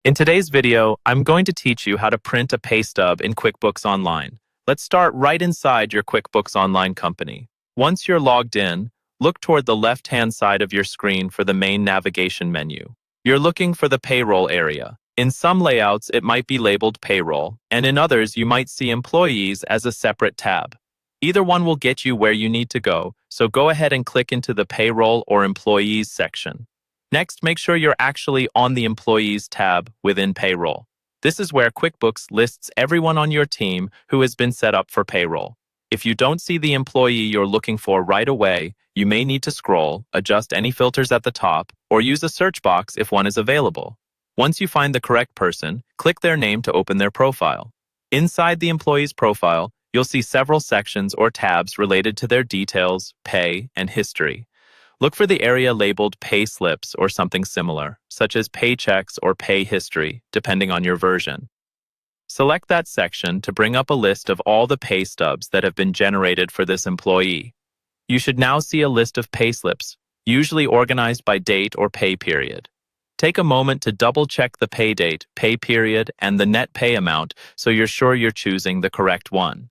In today's video, I'm going to teach you how to print a pay stub in QuickBooks Online. Let's start right inside your QuickBooks Online company. Once you're logged in, look toward the left-hand side of your screen for the main navigation menu. You're looking for the payroll area. In some layouts, it might be labeled payroll, and in others, you might see employees as a separate tab. Either one will get you where you need to go, so go ahead and click into the payroll or employees section. Next, make sure you're actually on the Employees tab within Payroll. This is where QuickBooks lists everyone on your team who has been set up for payroll. If you don't see the employee you're looking for right away, you may need to scroll, adjust any filters at the top, or use a search box if one is available. Once you find the correct person, click their name to open their profile. Inside the employee's profile, you'll see several sections or tabs related to their details, pay, and history. Look for the area labeled Pay Slips or something similar, such as Paychecks or Pay History, depending on your version. Select that section to bring up a list of all the pay stubs that have been generated for this employee. You should now see a list of pay slips, usually organized by date or pay period. Take a moment to double-check the pay date, pay period, and the net pay amount so you're sure you're choosing the correct one.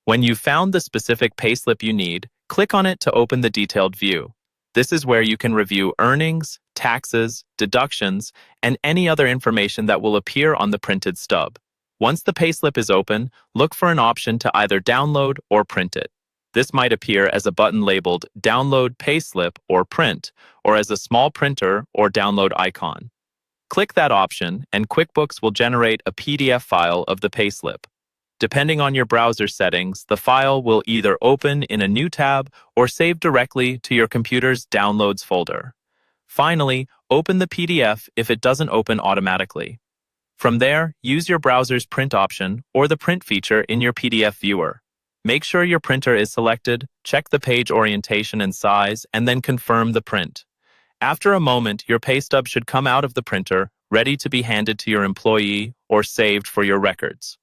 When you've found the specific payslip you need, click on it to open the detailed view. This is where you can review earnings, taxes, deductions, and any other information that will appear on the printed stub. Once the payslip is open, look for an option to either download or print it. This might appear as a button labeled Download Payslip or Print, or as a small printer or download icon. Click that option, and QuickBooks will generate a PDF file of the payslip. Depending on your browser settings, the file will either open in a new tab or save directly to your computer's Downloads folder. Finally, open the PDF if it doesn't open automatically. From there, use your browser's print option or the print feature in your PDF viewer. Make sure your printer is selected, check the page orientation and size, and then confirm the print. After a moment, your pay stub should come out of the printer, ready to be handed to your employee or saved for your records.